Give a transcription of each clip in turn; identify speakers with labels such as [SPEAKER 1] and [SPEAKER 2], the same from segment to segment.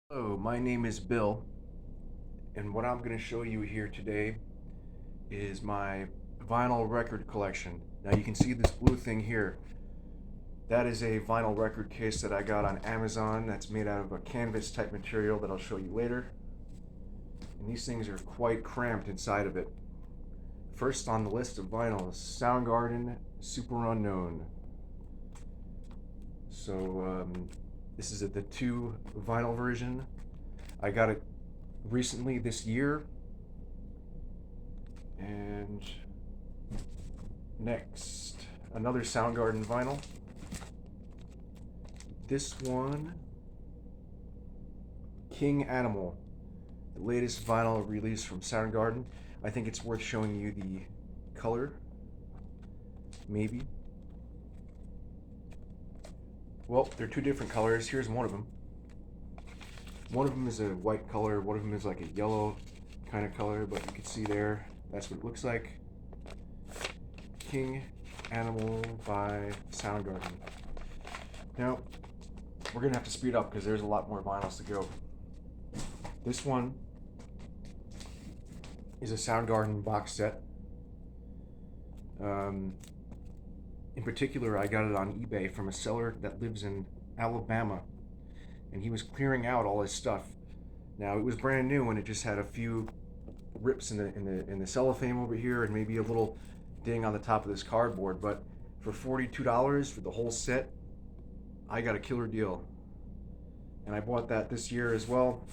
[SPEAKER 1] Hello, my name is Bill, and what I'm going to show you here today is my vinyl record collection. Now you can see this blue thing here. That is a vinyl record case that I got on Amazon that's made out of a canvas type material that I'll show you later. And these things are quite cramped inside of it. First on the list of vinyl is Soundgarden Super Unknown. So this is the 2 vinyl version. I got it recently this year. And next, another Soundgarden vinyl. This one, King Animal, the latest vinyl release from Soundgarden. I think it's worth showing you the color, maybe. Well, they're 2 different colors. Here's one of them. One of them is a white color, one of them is like a yellow kind of color, but you can see there, that's what it looks like. King Animal by Soundgarden. Now, we're gonna have to speed up because there's a lot more vinyls to go. This one is a Soundgarden box set. In particular, I got it on eBay from a seller that lives in Alabama, and he was clearing out all his stuff. Now it was brand new, and it just had a few rips in the cellophane over here, and maybe a little ding on the top of this cardboard. But for $42 for the whole set, I got a killer deal, and I bought that this year as well.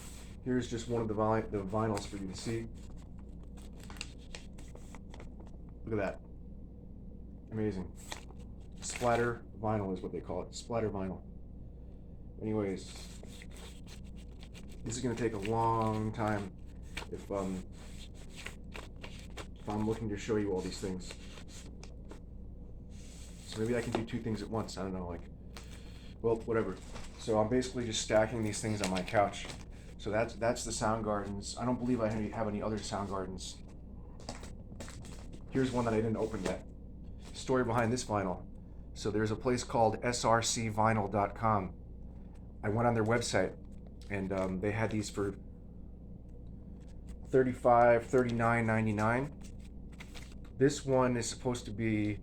[SPEAKER 1] Here's just one of the vinyls for you to see. Look at that, amazing. Splatter vinyl is what they call it, splatter vinyl. Anyways, this is going to take a long time if I'm looking to show you all these things. So maybe I can do 2 things at once. I don't know, well, whatever. So I'm basically just stacking these things on my couch. So that's the Soundgardens. I don't believe I have any other Soundgardens. Here's one that I didn't open yet. Story behind this vinyl. So there's a place called srcvinyl.com. I went on their website, and they had these for $35, $39.99. This one is supposed to be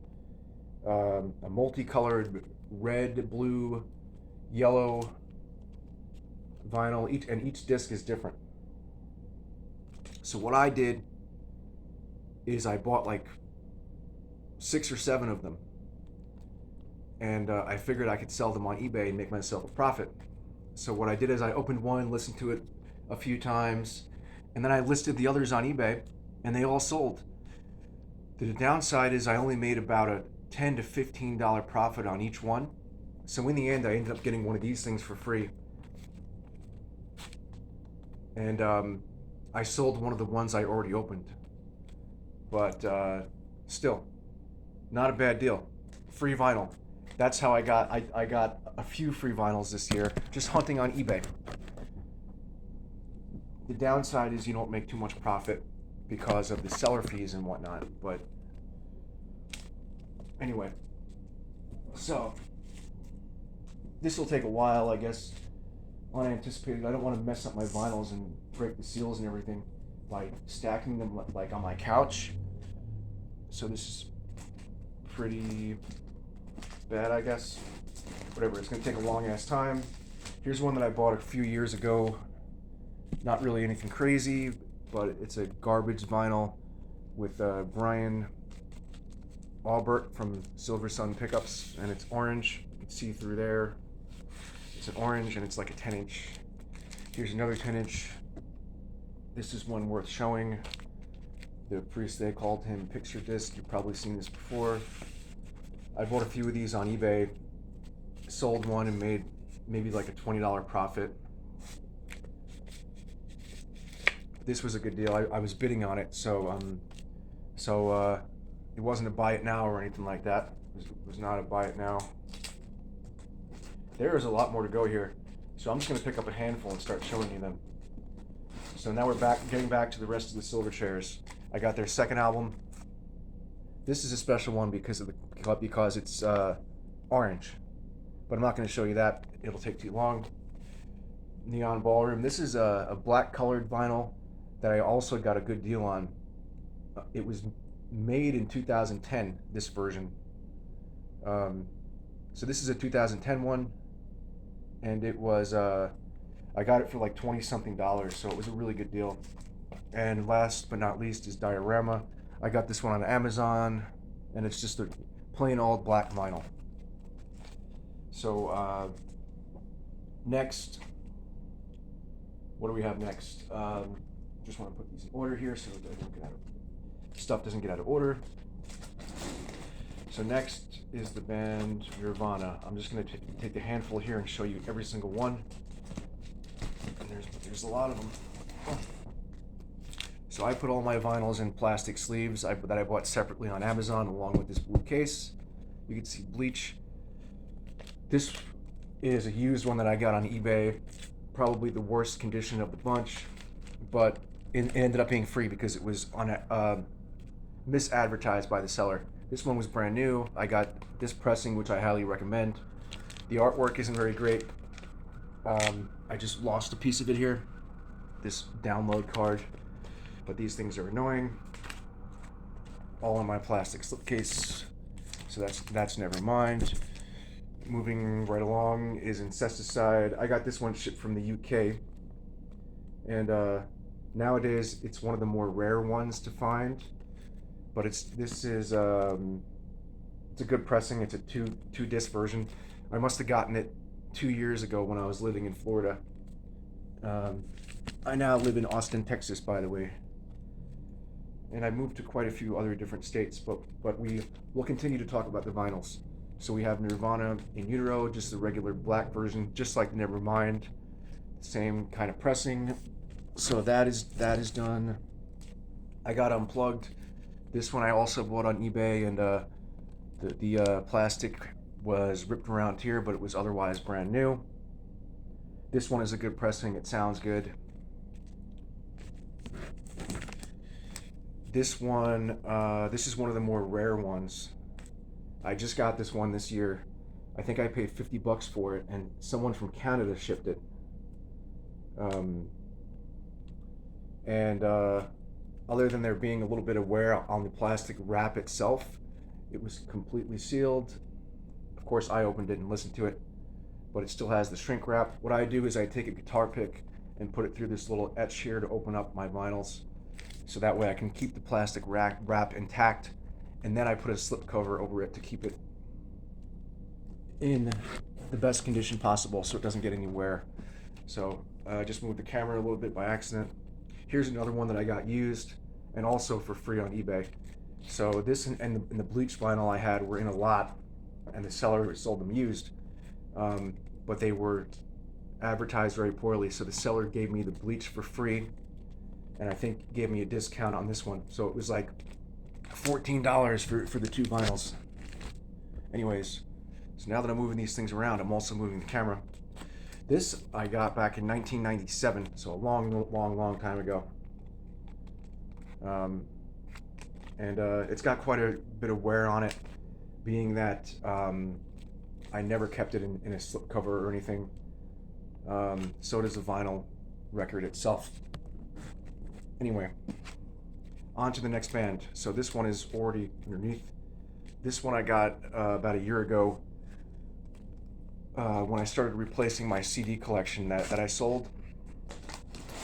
[SPEAKER 1] a multicolored red, blue, yellow vinyl, and each disc is different. So what I did is I bought like 6 or 7 of them, and I figured I could sell them on eBay and make myself a profit. So what I did is I opened one, listened to it a few times, and then I listed the others on eBay, and they all sold. The downside is I only made about a $10 to $15 profit on each one. So in the end, I ended up getting one of these things for free. And I sold one of the ones I already opened. But still, not a bad deal. Free vinyl. That's how I got a few free vinyls this year, just hunting on eBay. The downside is you don't make too much profit because of the seller fees and whatnot. But anyway, so this will take a while, I guess, unanticipated. I don't want to mess up my vinyls and break the seals and everything by stacking them like on my couch. So this is pretty bad, I guess. Whatever, it's gonna take a long ass time. Here's one that I bought a few years ago. Not really anything crazy, but it's a garbage vinyl with Brian Aubert from Silver Sun Pickups, and it's orange. You can see through there. It's an orange, and it's like a 10-inch. Here's another 10-inch. This is one worth showing. The priest, they called him Picture Disc. You've probably seen this before. I bought a few of these on eBay, sold one and made maybe like a $20 profit. This was a good deal. I was bidding on it, so it wasn't a buy it now or anything like that. It was not a buy it now. There is a lot more to go here, so I'm just going to pick up a handful and start showing you them. So now we're getting back to the rest of the Silverchairs. I got their second album. This is a special one because it's orange, but I'm not going to show you that. It'll take too long. Neon Ballroom. This is a black colored vinyl that I also got a good deal on. It was made in 2010, this version. Um, so this is a 2010 one, and it was I got it for like 20 something dollars, so it was a really good deal. And last but not least is Diorama. I got this one on Amazon, and it's just a plain old black vinyl. So next, what do we have next? Just want to put these in order here so stuff doesn't get out of order. So next is the band Nirvana. I'm just going to take the handful here and show you every single one. And there's a lot of them. Oh. So I put all my vinyls in plastic sleeves that I bought separately on Amazon along with this blue case. You can see Bleach. This is a used one that I got on eBay, probably the worst condition of the bunch, but it ended up being free because it was on misadvertised by the seller. This one was brand new. I got this pressing, which I highly recommend. The artwork isn't very great. I just lost a piece of it here, this download card, but these things are annoying. All in my plastic slipcase, so that's never mind. Moving right along is Incesticide. I got this one shipped from the UK, and nowadays it's one of the more rare ones to find. But it's a good pressing. It's a two disc version. I must have gotten it 2 years ago when I was living in Florida. I now live in Austin, Texas, by the way, and I moved to quite a few other different states. But we will continue to talk about the vinyls. So we have Nirvana in utero, just the regular black version, just like Nevermind, same kind of pressing. So that is done. I got Unplugged. This one I also bought on eBay, and the plastic was ripped around here, but it was otherwise brand new. This one is a good pressing. It sounds good. This one, this is one of the more rare ones. I just got this one this year. I think I paid $50 for it, and someone from Canada shipped it. Other than there being a little bit of wear on the plastic wrap itself, it was completely sealed. Of course, I opened it and listened to it, but it still has the shrink wrap. What I do is I take a guitar pick and put it through this little etch here to open up my vinyls, so that way I can keep the plastic wrap intact, and then I put a slip cover over it to keep it in the best condition possible so it doesn't get any wear. So I just moved the camera a little bit by accident. Here's another one that I got used and also for free on eBay. So this and the bleach vinyl I had were in a lot, and the seller sold them used, but they were advertised very poorly, so the seller gave me the bleach for free, and I think gave me a discount on this one, so it was like $14 for the two vinyls. Anyways, so now that I'm moving these things around, I'm also moving the camera. This I got back in 1997, so a long time ago. It's got quite a bit of wear on it, being that I never kept it in a slipcover or anything. So does the vinyl record itself. Anyway, on to the next band. So this one is already underneath. This one I got about a year ago when I started replacing my CD collection that I sold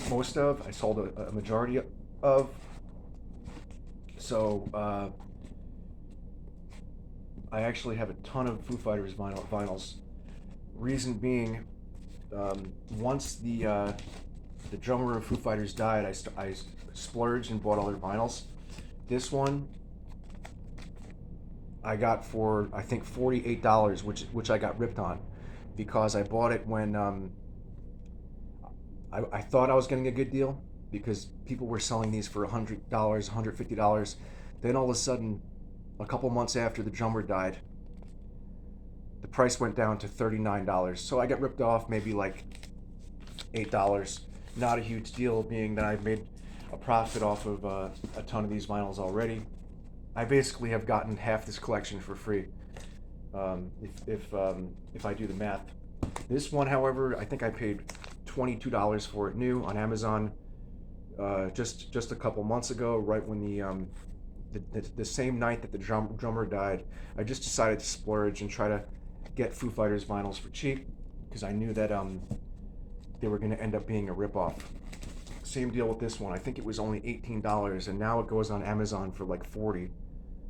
[SPEAKER 1] most of. I sold a majority of. So I actually have a ton of Foo Fighters vinyls. Reason being, once the drummer of Foo Fighters died, I splurged and bought all their vinyls. This one I got for I think $48, which I got ripped on, because I bought it when I thought I was getting a good deal, because people were selling these for $100, $150. Then all of a sudden, a couple months after the drummer died, the price went down to $39. So I got ripped off maybe like $8. Not a huge deal, being that I've made a profit off of a ton of these vinyls already. I basically have gotten half this collection for free, if I do the math. This one, however, I think I paid $22 for it new on Amazon just a couple months ago, right when the same night that the drummer died. I just decided to splurge and try to get Foo Fighters vinyls for cheap because I knew that they were going to end up being a ripoff. Same deal with this one. I think it was only $18, and now it goes on Amazon for like $40.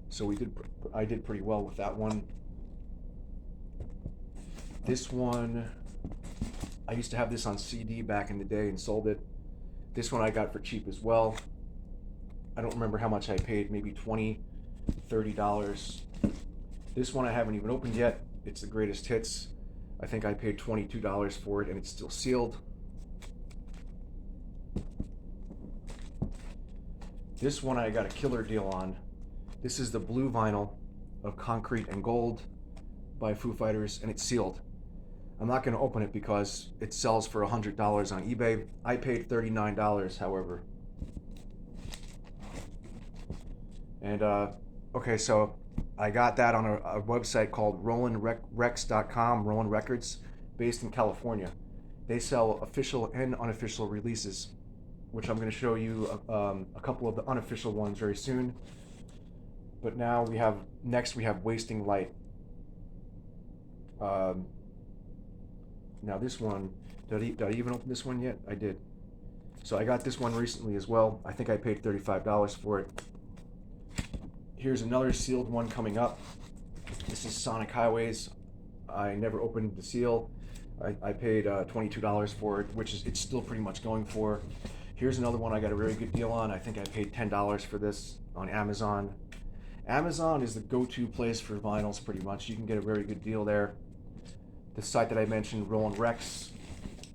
[SPEAKER 1] So I did pretty well with that one. This one, I used to have this on CD back in the day and sold it. This one I got for cheap as well. I don't remember how much I paid, maybe $20, $30. This one I haven't even opened yet. It's the greatest hits. I think I paid $22 for it and it's still sealed. This one I got a killer deal on. This is the blue vinyl of Concrete and Gold by Foo Fighters, and it's sealed. I'm not going to open it because it sells for $100 on eBay. I paid $39, however. And okay, so I got that on a website called RolandRecs.com, Roland Records, based in California. They sell official and unofficial releases, which I'm going to show you a couple of the unofficial ones very soon. But now we have Wasting Light. Now this one, did I even open this one yet? I did. So I got this one recently as well. I think I paid $35 for it. Here's another sealed one coming up. This is Sonic Highways. I never opened the seal. I paid $22 for it, which is it's still pretty much going for. Here's another one I got a very good deal on. I think I paid $10 for this on Amazon. Amazon is the go-to place for vinyls pretty much. You can get a very good deal there. The site that I mentioned, Roland Recs.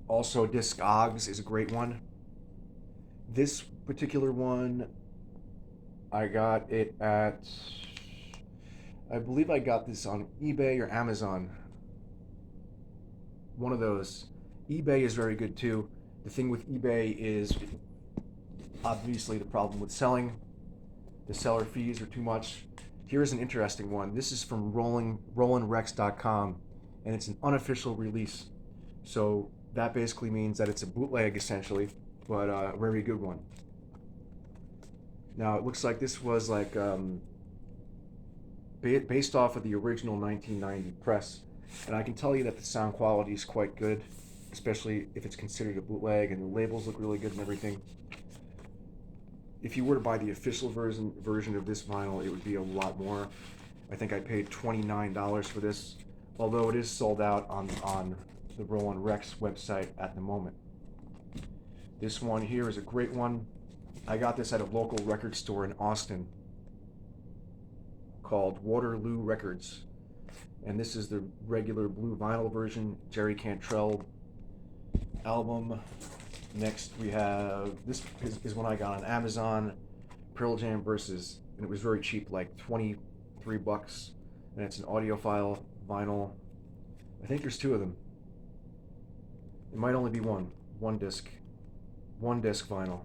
[SPEAKER 1] Also, Discogs is a great one. This particular one, I got it at, I believe I got this on eBay or Amazon. One of those. eBay is very good too. The thing with eBay is obviously the problem with selling. The seller fees are too much. Here's an interesting one. This is from RolandRecs.com, and it's an unofficial release. So that basically means that it's a bootleg essentially, but a very good one. Now it looks like this was like based off of the original 1990 press, and I can tell you that the sound quality is quite good, especially if it's considered a bootleg, and the labels look really good and everything. If you were to buy the official version of this vinyl, it would be a lot more. I think I paid $29 for this, although it is sold out on the Roland Recs website at the moment. This one here is a great one. I got this at a local record store in Austin called Waterloo Records. And this is the regular blue vinyl version, Jerry Cantrell album. Next we have, this is one I got on Amazon, Pearl Jam Versus, and it was very cheap, like $23, and it's an audiophile vinyl. I think there's two of them. It might only be one disc vinyl.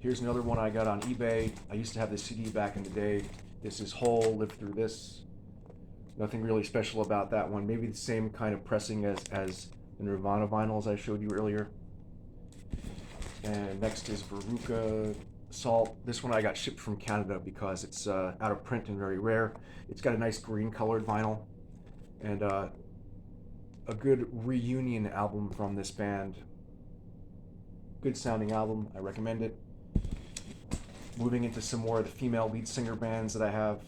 [SPEAKER 1] Here's another one I got on eBay. I used to have this CD back in the day. This is Hole, Live Through This. Nothing really special about that one. Maybe the same kind of pressing as the Nirvana vinyls I showed you earlier. And next is Veruca Salt. This one I got shipped from Canada because it's out of print and very rare. It's got a nice green colored vinyl and a good reunion album from this band. Good sounding album, I recommend it. Moving into some more of the female lead singer bands that I have.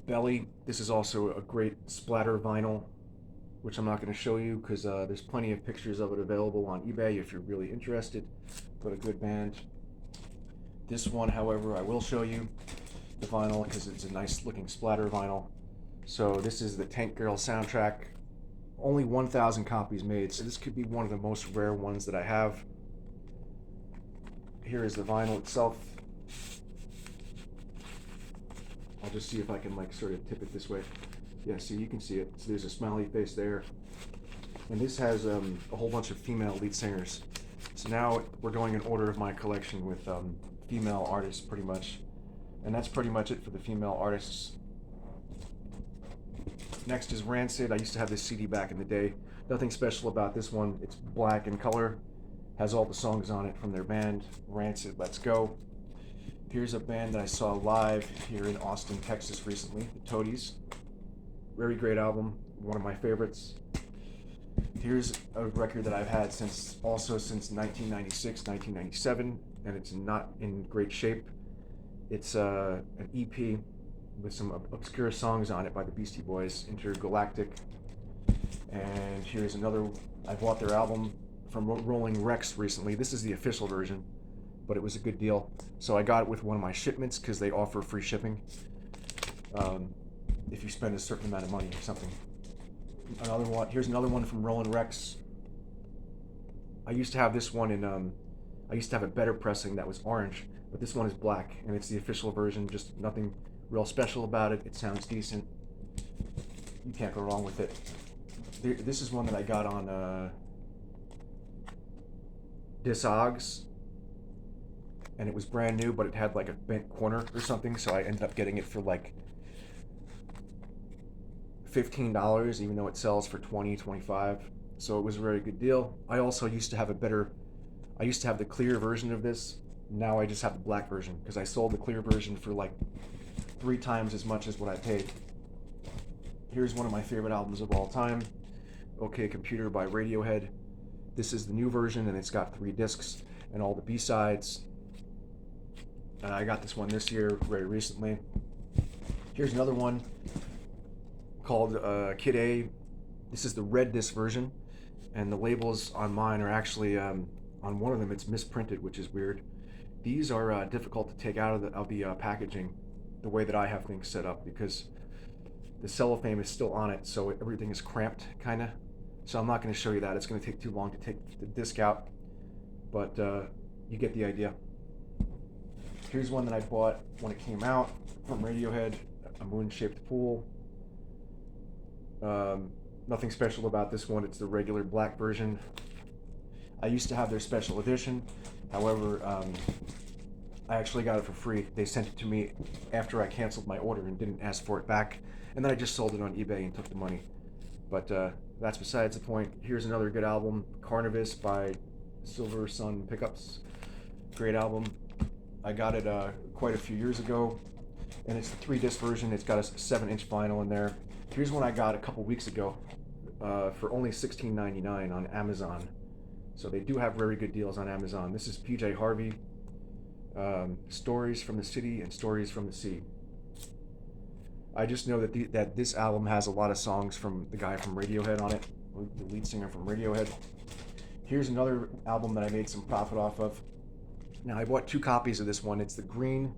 [SPEAKER 1] Belly, this is also a great splatter vinyl, which I'm not going to show you because there's plenty of pictures of it available on eBay if you're really interested, but a good band. This one, however, I will show you the vinyl because it's a nice looking splatter vinyl. So this is the Tank Girl soundtrack. Only 1,000 copies made, so this could be one of the most rare ones that I have. Here is the vinyl itself. I'll just see if I can like sort of tip it this way. Yeah, see, you can see it. So there's a smiley face there. And this has a whole bunch of female lead singers. So now we're going in order of my collection with female artists pretty much. And that's pretty much it for the female artists. Next is Rancid. I used to have this CD back in the day. Nothing special about this one. It's black in color, has all the songs on it from their band, Rancid Let's Go. Here's a band that I saw live here in Austin, Texas recently, the Toadies. Very great album, one of my favorites. Here's a record that I've had since 1996, 1997, and it's not in great shape. It's an EP with some obscure songs on it by the Beastie Boys, Intergalactic. And here's another, I bought their album from Rolling Rex recently. This is the official version, but it was a good deal. So I got it with one of my shipments because they offer free shipping if you spend a certain amount of money or something. Another one, here's another one from Rolling Rex. I used to have this one in, I used to have a better pressing that was orange, but this one is black, and it's the official version, just nothing real special about it. It sounds decent. You can't go wrong with it. This is one that I got on Discogs, and it was brand new, but it had like a bent corner or something, so I ended up getting it for like $15, even though it sells for $20, $25. So it was a very good deal. I also used to have I used to have the clear version of this. Now I just have the black version because I sold the clear version for like 3 times as much as what I paid. Here's one of my favorite albums of all time, OK Computer by Radiohead. This is the new version, and it's got 3 discs and all the B-sides. And I got this one this year, very recently. Here's another one called Kid A. This is the red disc version, and the labels on mine are actually, on one of them it's misprinted, which is weird. These are difficult to take out of the packaging, the way that I have things set up, because the cellophane is still on it, so everything is cramped, kind of. So I'm not going to show you that. It's going to take too long to take the disc out, but you get the idea. Here's one that I bought when it came out from Radiohead, a moon-shaped pool. Nothing special about this one. It's the regular black version. I used to have their special edition. However, I actually got it for free. They sent it to me after I canceled my order and didn't ask for it back. And then I just sold it on eBay and took the money. But that's besides the point. Here's another good album, Carnivis by Silver Sun Pickups. Great album. I got it quite a few years ago, and it's the 3-disc version. It's got a 7-inch vinyl in there. Here's one I got a couple weeks ago for only $16.99 on Amazon. So they do have very good deals on Amazon. This is PJ Harvey, Stories from the City and Stories from the Sea. I just know that this album has a lot of songs from the guy from Radiohead on it, the lead singer from Radiohead. Here's another album that I made some profit off of. Now I bought 2 copies of this one. It's the green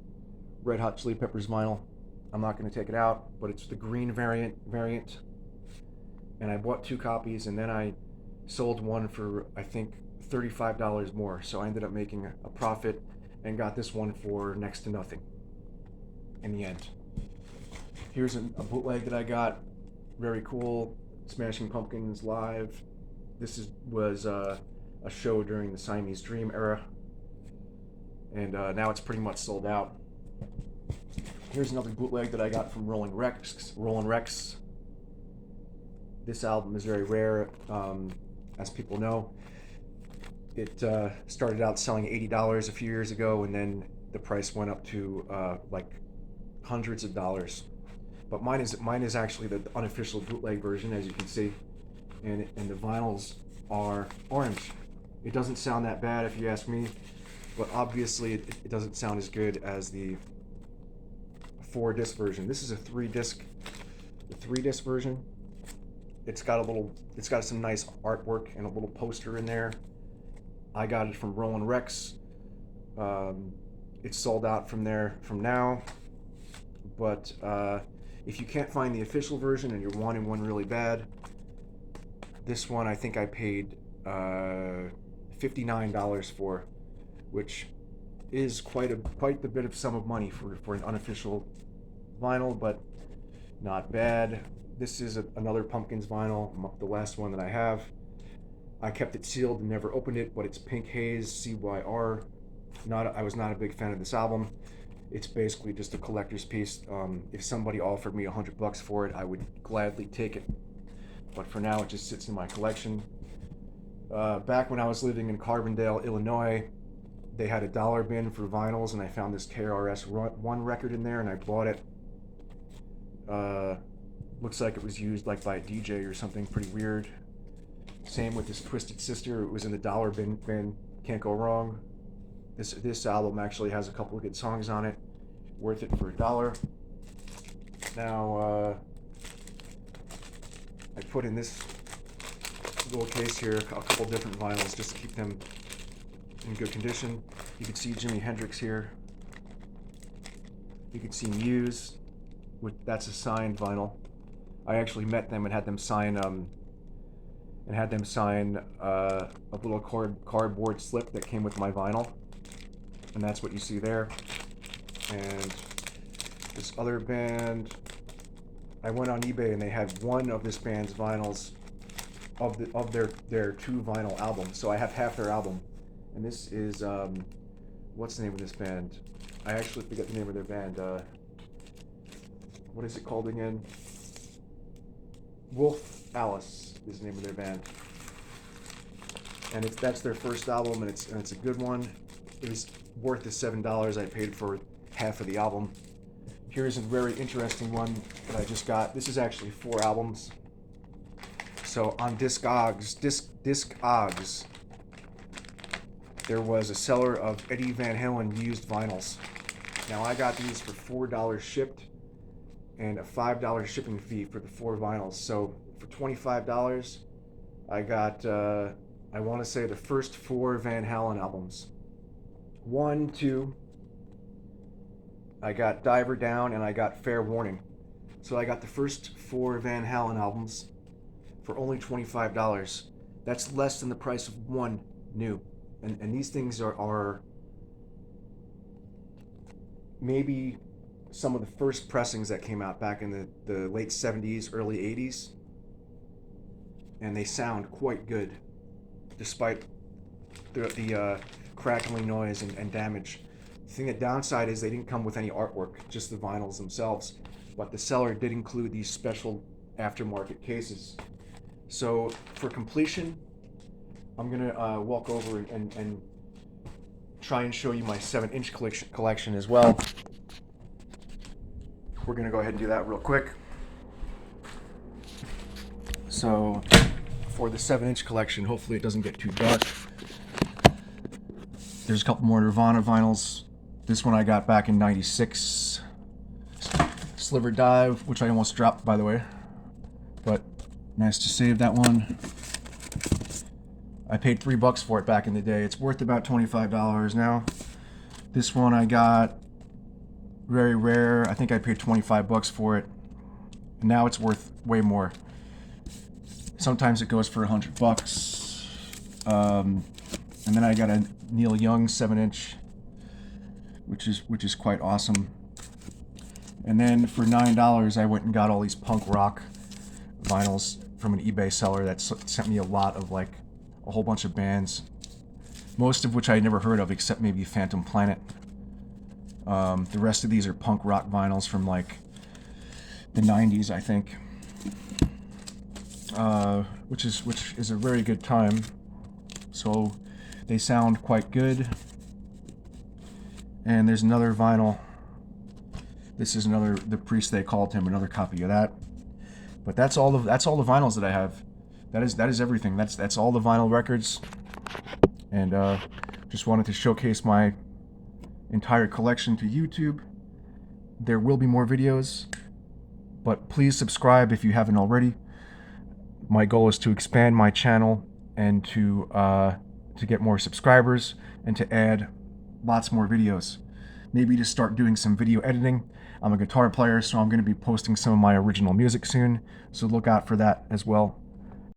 [SPEAKER 1] Red Hot Chili Peppers vinyl. I'm not going to take it out, but it's the green variant. And I bought 2 copies, and then I sold one for, I think, $35 more. So I ended up making a profit and got this one for next to nothing in the end. Here's a bootleg that I got. Very cool. Smashing Pumpkins live. This was a show during the Siamese Dream era. And now it's pretty much sold out. Here's another bootleg that I got from Rolling Rex. This album is very rare, as people know. It started out selling $80 a few years ago, and then the price went up to like hundreds of dollars. But mine is actually the unofficial bootleg version, as you can see, and the vinyls are orange. It doesn't sound that bad if you ask me, but obviously it doesn't sound as good as the 4-disc version. This is a 3-disc version. It's got some nice artwork and a little poster in there. I got it from Rolling Rex. It's sold out from now. But if you can't find the official version and you're wanting one really bad, this one I think I paid $59 for, which is quite the bit of sum of money for an unofficial vinyl, but not bad. This is another Pumpkins vinyl, the last one that I have. I kept it sealed and never opened it, but it's Pink Haze CYR. I was not a big fan of this album. It's basically just a collector's piece. If somebody offered me $100 for it, I would gladly take it. but for now it just sits in my collection. Back when I was living in Carbondale, Illinois, they had a dollar bin for vinyls, and I found this KRS-One record in there, and I bought it. Looks like it was used like by a DJ or something pretty weird. Same with this Twisted Sister. It was in the dollar bin. Can't go wrong. This album actually has a couple of good songs on it. Worth it for $1. Now, I put in this little case here a couple different vinyls just to keep them in good condition. You can see Jimi Hendrix here. You can see Muse. That's a signed vinyl. I actually met them and had them sign a little cardboard slip that came with my vinyl, and that's what you see there. And this other band, I went on eBay and they had one of this band's vinyls of their 2 vinyl albums. So I have half their album, and this is what's the name of this band? I actually forget the name of their band. What is it called again? Wolf Alice is the name of their band, and that's their first album, and it's a good one. It was worth the $7 I paid for half of the album. Here's a very interesting one that I just got. This is actually 4 albums. So on Discogs, there was a seller of Eddie Van Halen used vinyls. Now I got these for $4 shipped, and a $5 shipping fee for the 4 vinyls. So for $25, I got, I want to say the first 4 Van Halen albums. 1, 2, I got Diver Down, and I got Fair Warning. So I got the first 4 Van Halen albums for only $25. That's less than the price of 1 new. And these things are maybe some of the first pressings that came out back in the late 70s, early 80s. And they sound quite good, despite the crackling noise and damage. The thing, the downside is they didn't come with any artwork, just the vinyls themselves. But the seller did include these special aftermarket cases. So for completion, I'm gonna walk over and try and show you my 7-inch collection as well. We're gonna go ahead and do that real quick. So for the 7-inch collection, hopefully it doesn't get too dark. There's a couple more Nirvana vinyls. This one I got back in '96. Sliver Dive, which I almost dropped, by the way. But nice to save that one. I paid $3 for it back in the day. It's worth about $25 now. This one I got very rare. I think I paid $25 for it. And now it's worth way more. Sometimes it goes for $100. And then I got a Neil Young 7-inch, which is quite awesome. And then for $9, I went and got all these punk rock vinyls from an eBay seller that sent me a lot of a whole bunch of bands, most of which I had never heard of except maybe Phantom Planet. The rest of these are punk rock vinyls from the 90s, I think, which is a very good time. So they sound quite good. And there's another vinyl. This is another The Priest They Called Him, another copy of that. But that's all the vinyls that I have. That is everything. That's all the vinyl records. And just wanted to showcase my entire collection to YouTube. There will be more videos, but please subscribe if you haven't already. My goal is to expand my channel and to get more subscribers and to add lots more videos. Maybe to start doing some video editing. I'm a guitar player, so I'm going to be posting some of my original music soon, so look out for that as well.